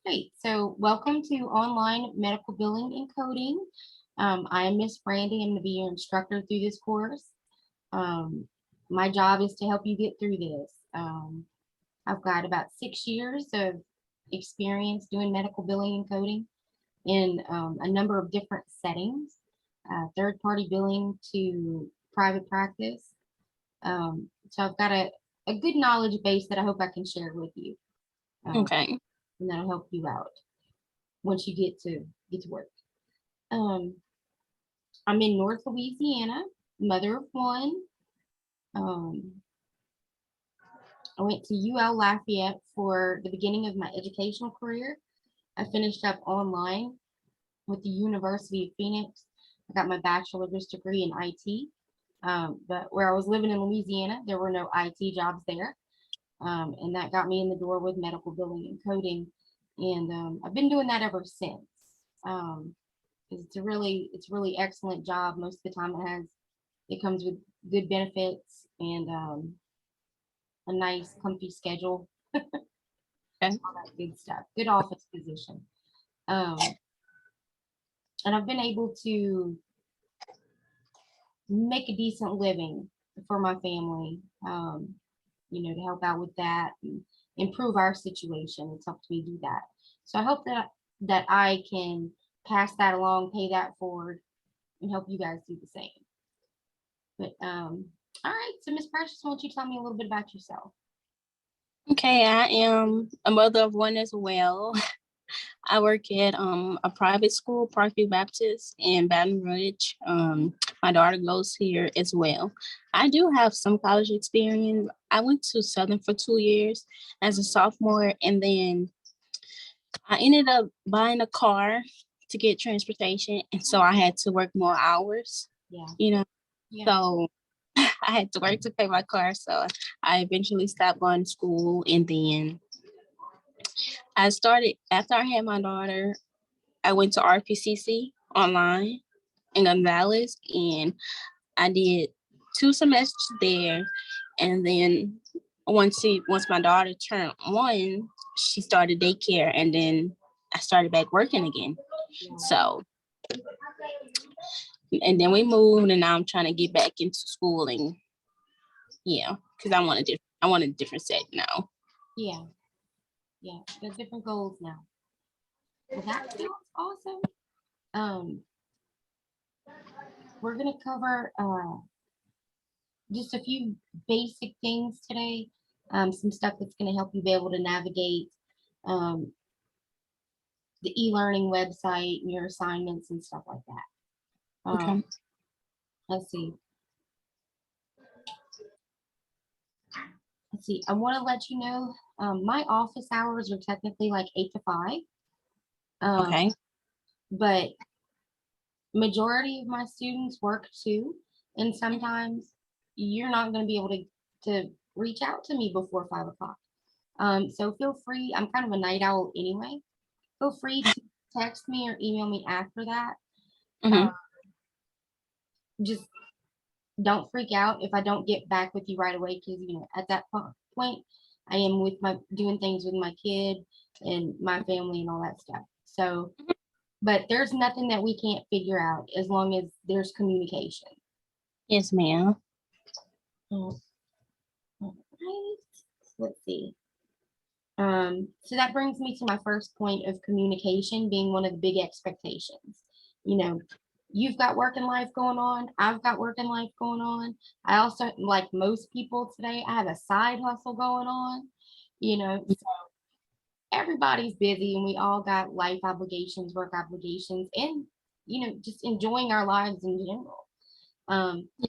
Great. So welcome to online medical billing and coding. I am Miss Brandy. I'm going to be your instructor through this course. Um, my job is to help you get through this. I've got about 6 years of experience doing medical billing and coding in a number of different settings, third-party billing to private practice. So I've got a good knowledge base that I hope I can share with you, Okay. and that'll help you out once you get to work. Um, I'm in North Louisiana, mother of one. Um, I went to UL Lafayette for the beginning of my educational career. I finished up online with the University of Phoenix. I got my bachelor's degree in IT. But where I was living in Louisiana, there were no IT jobs there. And that got me in the door with medical billing and coding. And I've been doing that ever since. Um, 'Cause it's a really excellent job. Most of the time it comes with good benefits and a nice comfy schedule, Okay. all that good stuff. Good office position. Um, and I've been able to make a decent living for my family. To help out with that and improve our situation. It's helped me do that. So I hope that I can pass that along, pay that forward, and help you guys do the same. But all right. So Miss Precious, why don't you tell me a little bit about yourself? Okay, I am a mother of one as well. I work at a private school, Parkview Baptist in Baton Rouge. My daughter goes here as well. I do have some college experience. I went to Southern for 2 years as a sophomore, and then I ended up buying a car to get transportation, and so I had to work more hours. Yeah. You know, Yeah. so I had to work to pay my car. So I eventually stopped going to school, and then I started after I had my daughter. I went to RPCC online in Gonzales, and I did 2 semesters there. And then once my daughter turned 1, she started daycare, and then I started back working again. Yeah. So, and then we moved, and now I'm trying to get back into schooling. Yeah, because I want a different set now. Yeah. Yeah. Got different goals now. Well, that sounds awesome. Um, we're gonna cover just a few basic things today. Some stuff that's gonna help you be able to navigate um, the e-learning website and your assignments and stuff like that. Okay. Let's see. Let's see. I want to let you know my office hours are technically like 8 to 5, Okay. but majority of my students work too, and sometimes you're not going to be able to reach out to me before 5 o'clock. So feel free. I'm kind of a night owl anyway. Feel free to text me or email me after that. Uh, Mm-hmm. just don't freak out if I don't get back with you right away, because at that point I am with my doing things with my kid and my family and all that stuff. So, but there's nothing that we can't figure out as long as there's communication. Yes, ma'am. All right. Let's see. So that brings me to my first point of communication being one of the big expectations. You know, you've got work and life going on. I've got work and life going on. I also, like most people today, I have a side hustle going on. So everybody's busy and we all got life obligations, work obligations, and, just enjoying our lives in general.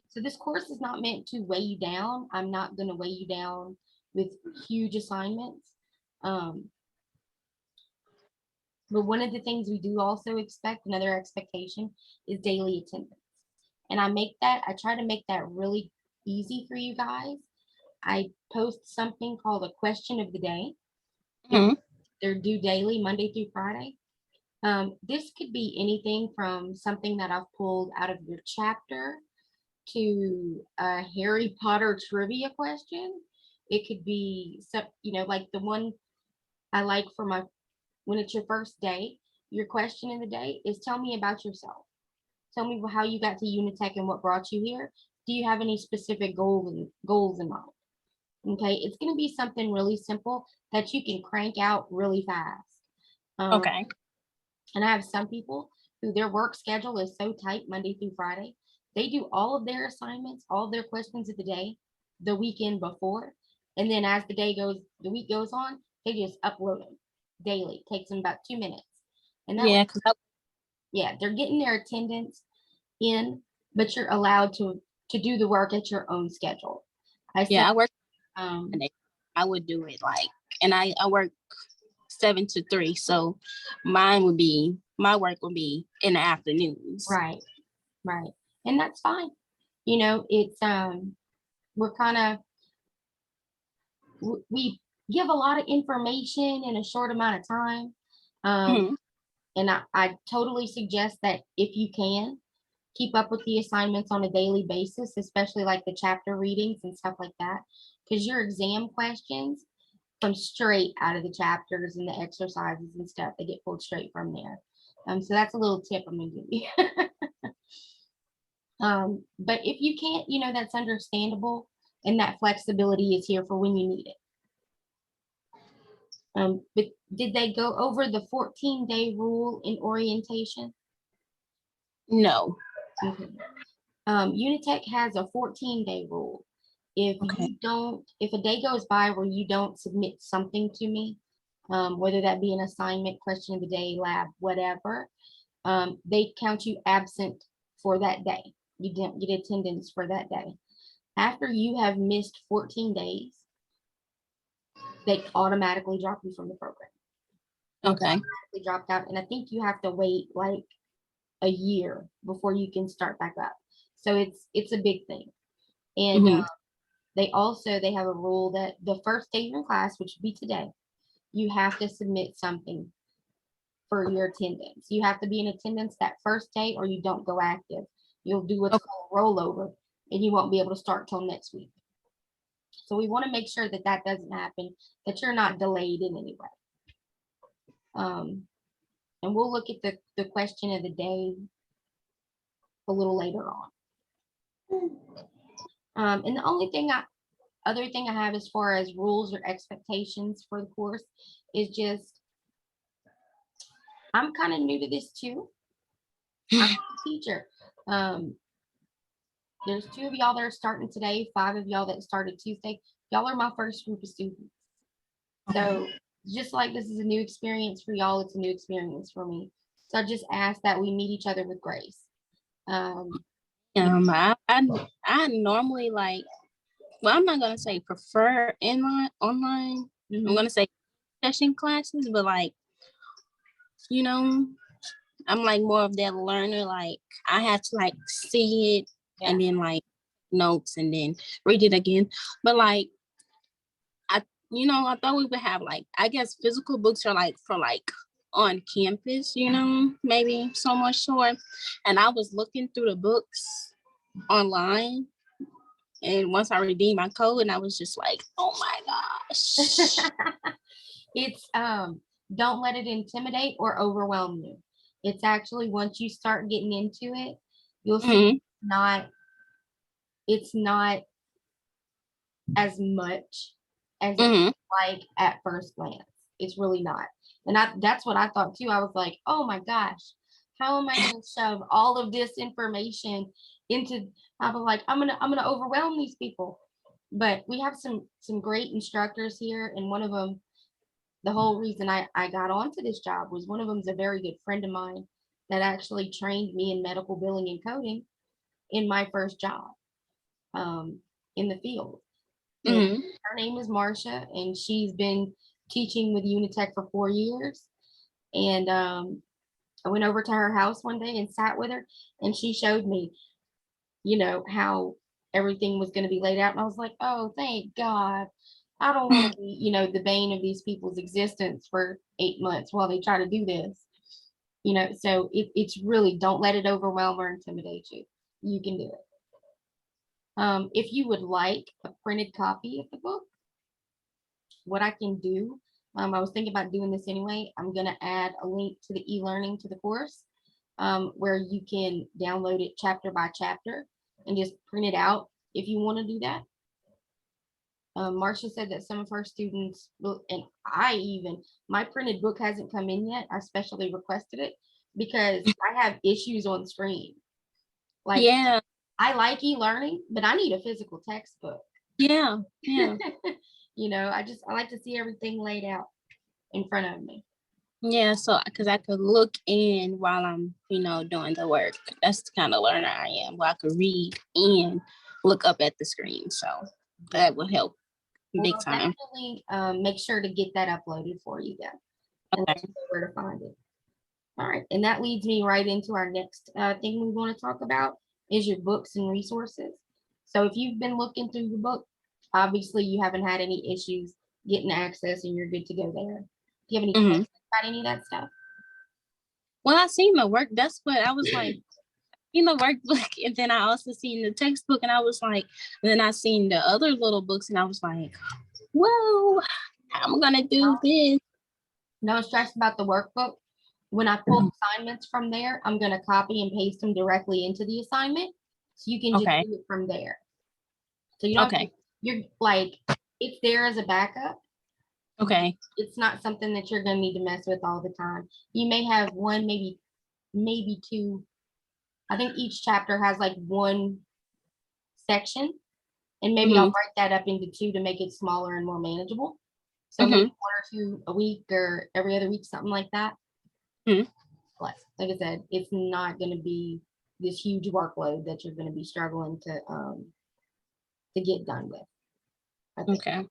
So this course is not meant to weigh you down. I'm not going to weigh you down with huge assignments. Um, but one of the things we do also expect, another expectation, is daily attendance. And I try to make that really easy for you guys. I post something called a question of the day. Mm-hmm. They're due daily, Monday through Friday. This could be anything from something that I've pulled out of your chapter to a Harry Potter trivia question. It could be some, like the one I like for when it's your first day, your question of the day is tell me about yourself. Tell me how you got to Unitech and what brought you here. Do you have any specific goals in mind? Okay, it's going to be something really simple that you can crank out really fast. Okay. And I have some people who their work schedule is so tight Monday through Friday, they do all of their assignments, all of their questions of the day, the weekend before, and then as the week goes on, they just upload them daily. It takes them about 2 minutes, and that way, Yeah, because yeah, they're getting their attendance in, but you're allowed to do the work at your own schedule. I said, I work um, Monday. I would do it like, and I work 7 to 3, so my work would be in the afternoons. right, right, and that's fine. You know, it's we're kind of we give a lot of information in a short amount of time. Mhm. And I totally suggest that if you can, keep up with the assignments on a daily basis, especially like the chapter readings and stuff like that, because your exam questions come straight out of the chapters and the exercises and stuff. They get pulled straight from there. So that's a little tip I'm gonna give you. But if you can't, you know, that's understandable, and that flexibility is here for when you need it. But did they go over the 14-day rule in orientation? No. Okay. Unitech has a 14-day rule. Okay. If a day goes by where you don't submit something to me, whether that be an assignment, question of the day, lab, whatever, they count you absent for that day. You didn't get attendance for that day. After you have missed 14 days, they automatically drop you from the program. Okay. They dropped out, and I think you have to wait like a year before you can start back up. So it's a big thing. And Mhm. they have a rule that the first day you're in class, which would be today, you have to submit something for your attendance. You have to be in attendance that first day, or you don't go active. You'll do what's Okay. called rollover, and you won't be able to start till next week. So we want to make sure that that doesn't happen, that you're not delayed in any way. And we'll look at the question of the day a little later on. And the other thing I have as far as rules or expectations for the course is just, I'm kind of new to this too. I'm a teacher. Um, there's 2 of y'all that are starting today, 5 of y'all that started Tuesday. Y'all are my first group of students. So just like this is a new experience for y'all, it's a new experience for me. So I just ask that we meet each other with grace. I normally like, well, I'm not gonna say prefer online. I'm Mhm. gonna say session classes, but like, you know, I'm like more of that learner. Like I have to like see it Yeah. and then like notes and then read it again. But like I thought we would have like, I guess physical books are like for like on campus, maybe so much sure. And I was looking through the books online, and once I redeemed my code, and I was just like, oh my gosh. It's don't let it intimidate or overwhelm you. It's actually, once you start getting into it, you'll see Mhm. it's not as much as it Mhm. like at first glance. It's really not. And that's what I thought too. I was like, oh my gosh, how am I gonna shove all of this information into, I was like, I'm gonna overwhelm these people. But we have some great instructors here, and one of them, the whole reason I got onto this job was one of them's a very good friend of mine that actually trained me in medical billing and coding in my first job in the field. And Mhm. her name is Marcia, and she's been teaching with Unitech for 4 years. And I went over to her house one day and sat with her, and she showed me, how everything was going to be laid out. And I was like, oh, thank God. I don't want to be, the bane of these people's existence for 8 months while they try to do this. So it's really, don't let it overwhelm or intimidate you. You can do it. If you would like a printed copy of the book, what I can do I was thinking about doing this anyway. I'm gonna add a link to the e-learning to the course, where you can download it chapter by chapter and just print it out if you want to do that. Marcia said that some of her students will, and my printed book hasn't come in yet. I specially requested it because I have issues on screen. Like, Yeah, I like e-learning, but I need a physical textbook. yeah, yeah. I like to see everything laid out in front of me. Yeah, so because I could look in while I'm, doing the work. That's the kind of learner I am, where I could read and look up at the screen. So that would help big Well, time. definitely make sure to get that uploaded for you then, and let Okay. you know where to find it. All right, and that leads me right into our next thing we want to talk about is your books and resources. So if you've been looking through your book, obviously you haven't had any issues getting access and you're good to go there. Do you have any hmm questions about any of that stuff? When I seen the work, that's what I was like, workbook, and then I also seen the textbook, and I was like, then I seen the other little books, and I was like, whoa, how am I gonna do this? No stress about the workbook. When I pull assignments from there, I'm going to copy and paste them directly into the assignment. So you can just Okay, do it from there. So you don't have to, okay, you're like, it's there as a backup. okay. It's not something that you're going to need to mess with all the time. You may have one, maybe two. I think each chapter has like one section, and maybe I'll hmm break that up into two to make it smaller and more manageable. So maybe hmm one or two a week or every other week, something like that. hmm But like I said, it's not going to be this huge workload that you're going to be struggling to get done with, I think. Okay.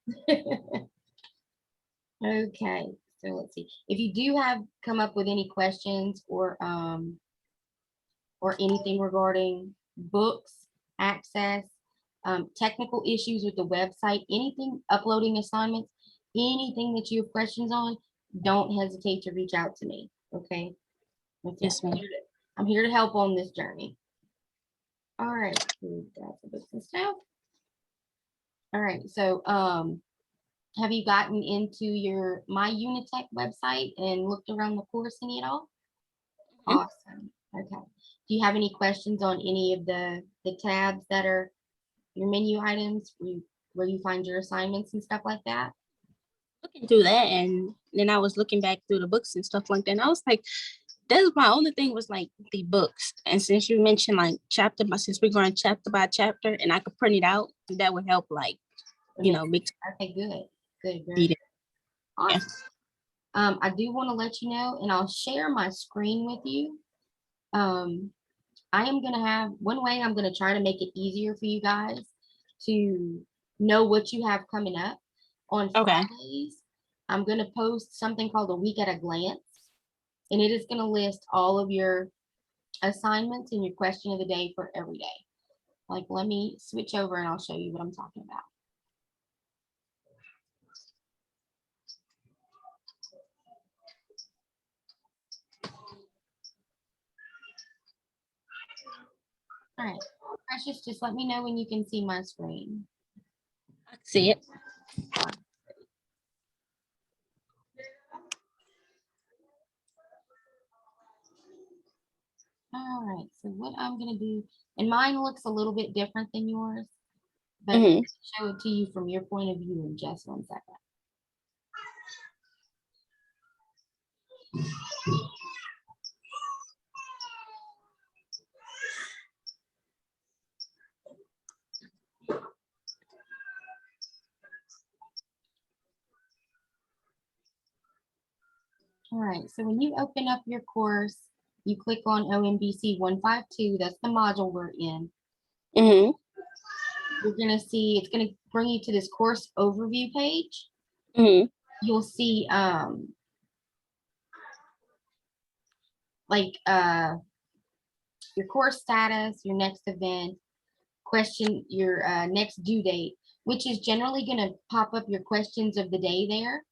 Okay, so let's see. If you do have come up with any questions or anything regarding books, access, technical issues with the website, anything, uploading assignments, anything that you have questions on, don't hesitate to reach out to me. Okay. Okay. Yes, ma'am. I'm here to help on this journey. All right. So we've got the books and stuff. All right. So have you gotten into your My Unitech website and looked around the course any at all? Mhm. Awesome. Okay. Do you have any questions on any of the tabs that are your menu items where you find your assignments and stuff like that? Looking through that, and then I was looking back through the books and stuff like that, and I was like, that's my only thing was like the books. And since you mentioned like since we're going chapter by chapter, and I could print it out, that would help, like, Okay. big Okay, good. Good. Very read good. it. Yeah. Awesome. I do want to let you know, and I'll share my screen with you. Um, I am gonna have one way I'm gonna try to make it easier for you guys to know what you have coming up on Okay. Fridays. I'm gonna post something called a week at a glance, and it is gonna list all of your assignments and your question of the day for every day. Like, let me switch over and I'll show you what I'm talking about. All right, Precious, just let me know when you can see my screen. I see it. All right, so what I'm gonna do, and mine looks a little bit different than yours, but let hmm me show it to you from your point of view in just 1 second. All right, so when you open up your course, you click on OMBC 152, that's the module we're in. hmm You're gonna see, it's gonna bring you to this course overview page. hmm You'll see like your course status, your next event, question, your next due date, which is generally going to pop up your questions of the day there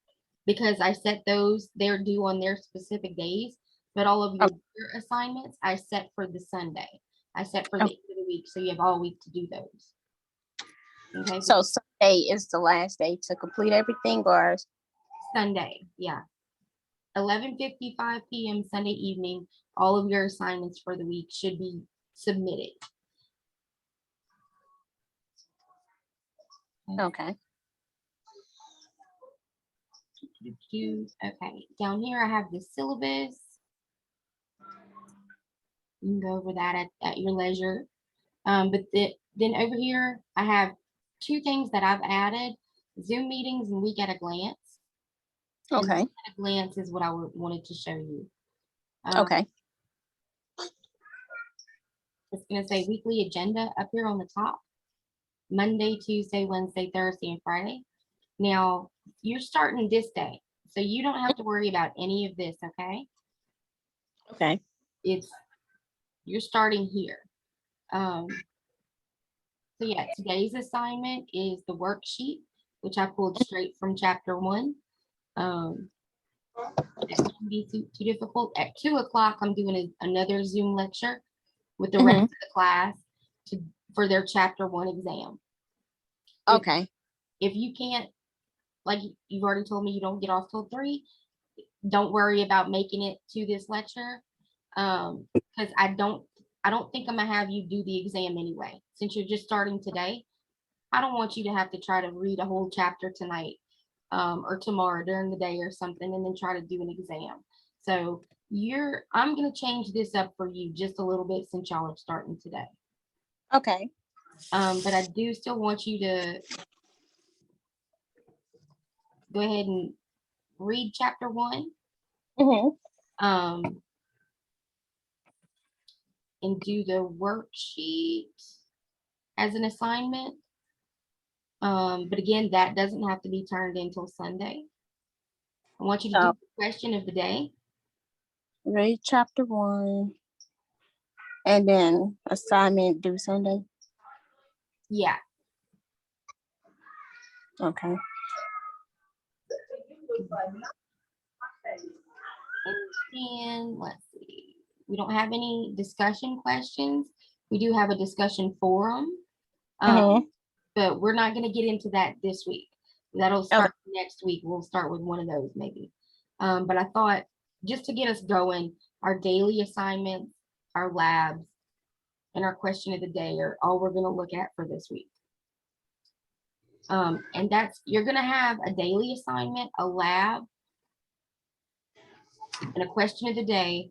because I set those, they're due on their specific days, but all of your assignments I set for the Sunday. I set for the end of the week, so you have all week to do those. Okay. So Sunday is the last day to complete everything, or? Sunday, yeah. 11:55 p.m. Sunday evening, all of your assignments for the week should be submitted. Okay. Okay, down here I have the syllabus. You can go over that at your leisure. But then over here, I have two things that I've added: Zoom meetings and week at a glance. And Okay. week at a glance is what I wanted to show you. Okay. It's going to say weekly agenda up here on the top: Monday, Tuesday, Wednesday, Thursday, and Friday. Now, you're starting this day, so you don't have to worry about any of this, okay? Okay. You're starting here. So yeah, today's assignment is the worksheet, which I pulled straight from chapter 1. It shouldn't be too difficult. At 2 o'clock, I'm doing another Zoom lecture with the rest of the class for their chapter 1 exam. Okay. If you can't, like you've already told me, you don't get off till 3, don't worry about making it to this lecture, because I don't think I'm gonna have you do the exam anyway. Since you're just starting today, I don't want you to have to try to read a whole chapter tonight, or tomorrow during the day or something, and then try to do an exam. So I'm gonna change this up for you just a little bit since y'all are starting today. Okay. But I do still want you to go ahead and read chapter 1. And do the worksheet as an assignment. But again, that doesn't have to be turned in until Sunday. I want you to do the question of the day. Read chapter 1 and then assignment due Sunday. Yeah. Okay. And then let's see. We don't have any discussion questions. We do have a discussion forum. But we're not going to get into that this week. That'll start next week. We'll start with one of those maybe. But I thought just to get us going, our daily assignments, our labs, and our question of the day are all we're going to look at for this week. And you're going to have a daily assignment, a lab, and a question of the day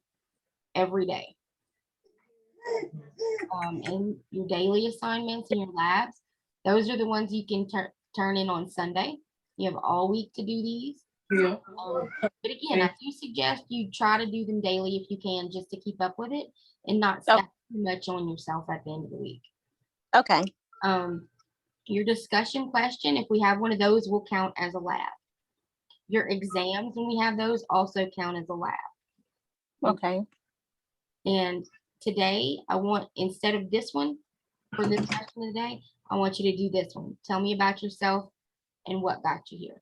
every day. And your daily assignments and your labs, those are the ones you can turn in on Sunday. You have all week to do these. Yeah. But again, I do suggest you try to do them daily if you can, just to keep up with it and not stack too much on yourself at the end of the week. Okay. Your discussion question, if we have one of those, will count as a lab. Your exams, when we have those, also count as a lab. Okay. And today, I want, instead of this one, for this question of the day, I want you to do this one. Tell me about yourself and what got you here.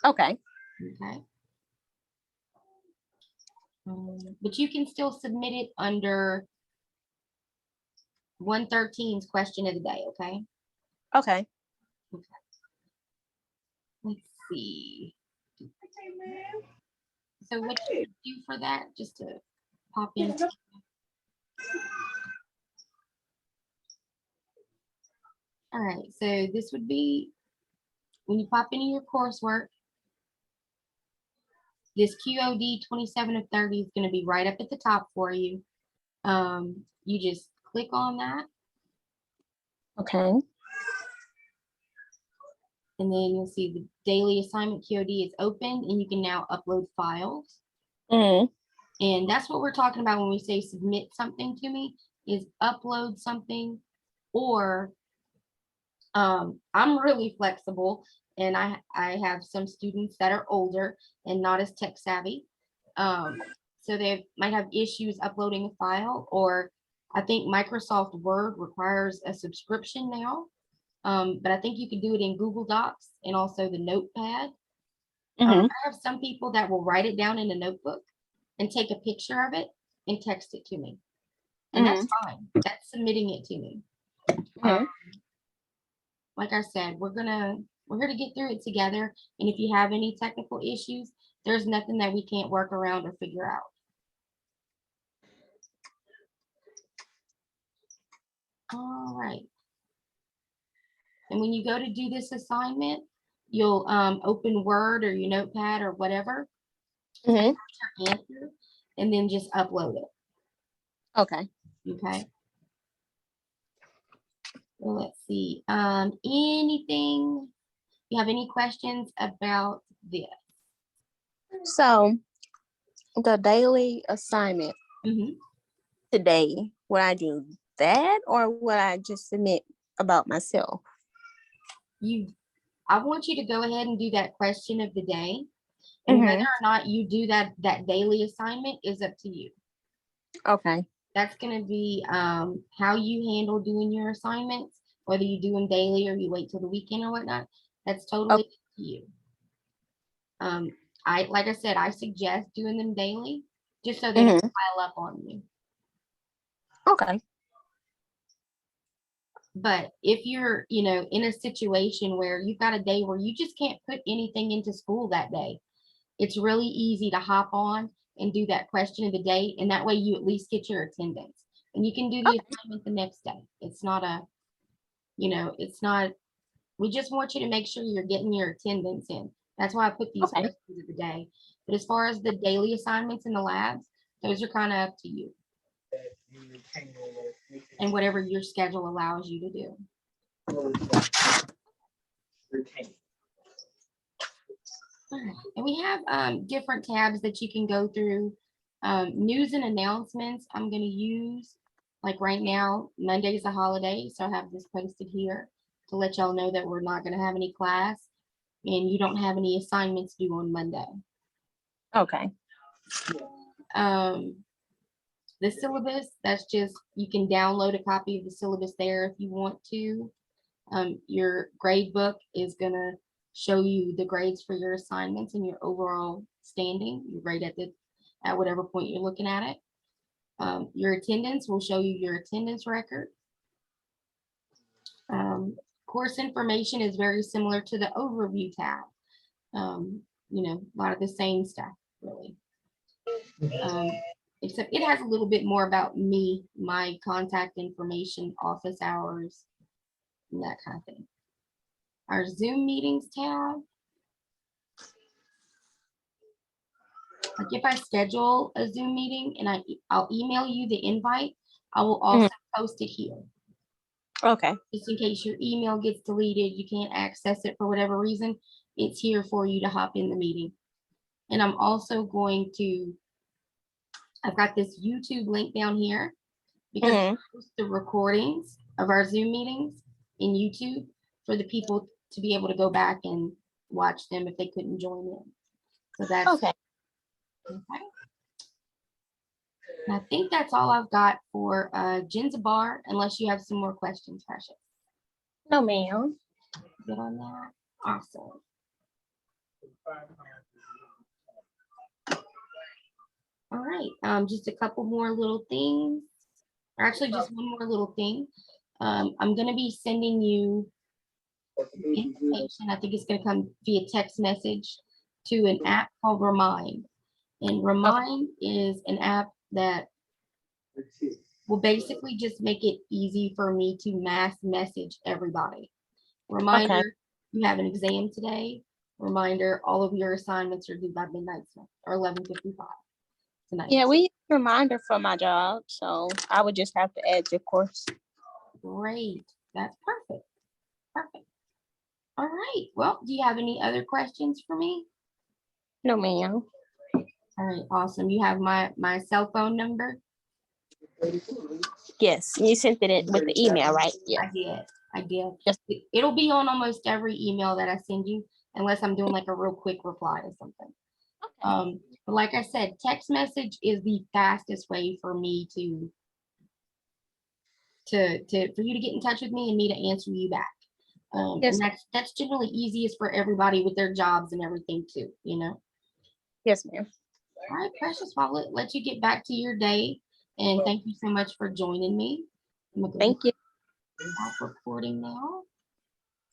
Okay. Okay. But you can still submit it under 113's question of the day, okay? Okay. Let's see. So what you do for that, just to pop in. All right, so this would be when you pop into your coursework, this QOD 27 of 30 is going to be right up at the top for you. You just click on that. Okay. And then you'll see the daily assignment QOD is open and you can now upload files. And that's what we're talking about when we say submit something to me, is upload something. Or I'm really flexible, and I have some students that are older and not as tech savvy. So they might have issues uploading a file, or I think Microsoft Word requires a subscription now. But I think you can do it in Google Docs and also the Notepad. I have some people that will write it down in a notebook and take a picture of it and text it to me. And that's fine. That's submitting it to me. Like I said, we're gonna We're here to get through it together. And if you have any technical issues, there's nothing that we can't work around or figure out. All right. And when you go to do this assignment, you'll open Word or your notepad or whatever, Mhm. your answer, and then just upload it. Okay. Okay. Well, let's see. Anything, you have any questions about this? So the daily assignment Mhm. today, would I do that or would I just submit about myself? I want you to go ahead and do that question of the day. And whether or not you do that daily assignment is up to you. Okay. That's going to be how you handle doing your assignments, whether you do them daily or you wait till the weekend or whatnot. That's totally up to you. Like I said, I suggest doing them daily just so they don't pile up on you. Okay. But if you're, in a situation where you've got a day where you just can't put anything into school that day, it's really easy to hop on and do that question of the day. And that way you at least get your attendance. And you can do the assignment the next day. It's not we just want you to make sure you're getting your attendance in. That's why I put these questions of the day. But as far as the daily assignments in the labs, those are kind of up to you. And whatever your schedule allows you to do. And we have different tabs that you can go through. News and announcements, I'm going to use, like right now, Monday is a holiday, so I have this posted here to let y'all know that we're not going to have any class and you don't have any assignments due on Monday. Okay. The syllabus, that's just, you can download a copy of the syllabus there if you want to. Your grade book is going to show you the grades for your assignments and your overall standing. You grade at whatever point you're looking at it. Your attendance will show you your attendance record. Course information is very similar to the overview tab. A lot of the same stuff, really. Except it has a little bit more about me, my contact information, office hours, and that kind of thing. Our Zoom meetings tab. Like if I schedule a Zoom meeting and I'll email you the invite, I will also post it here. Okay. Just in case your email gets deleted, you can't access it for whatever reason, it's here for you to hop in the meeting. And I'm also I've got this YouTube link down here because I post the recordings of our Zoom meetings in YouTube for the people to be able to go back and watch them if they couldn't join in. So that's okay. And I think that's all I've got for Ginzabar, unless you have some more questions, Precious. No, ma'am. Good on that. Awesome. All right. Just a couple more little things. Or actually, just one more little thing. I'm going to be sending you information. I think it's going to come via text message to an app called Remind. And Remind is an app that will basically just make it easy for me to mass message everybody. Reminder, you have an exam today. Reminder, all of your assignments are due by midnight or 11:55 tonight. Yeah, we use a reminder for my job, so I would just have to add your course. Great. That's perfect. Perfect. All right. Well, do you have any other questions for me? No, ma'am. All right. Awesome. You have my cell phone number? Yes, you sent it in with the email, right? Yeah. I did. Yes. It'll be on almost every email that I send you, unless I'm doing like a real quick reply or something. Okay. But like I said, text message is the fastest way for me for you to get in touch with me and me to answer you back. Yes. And that's generally easiest for everybody with their jobs and everything too, Yes, ma'am. All right, Precious, I'll let you get back to your day. And thank you so much for joining me. Thank you. Stop recording now.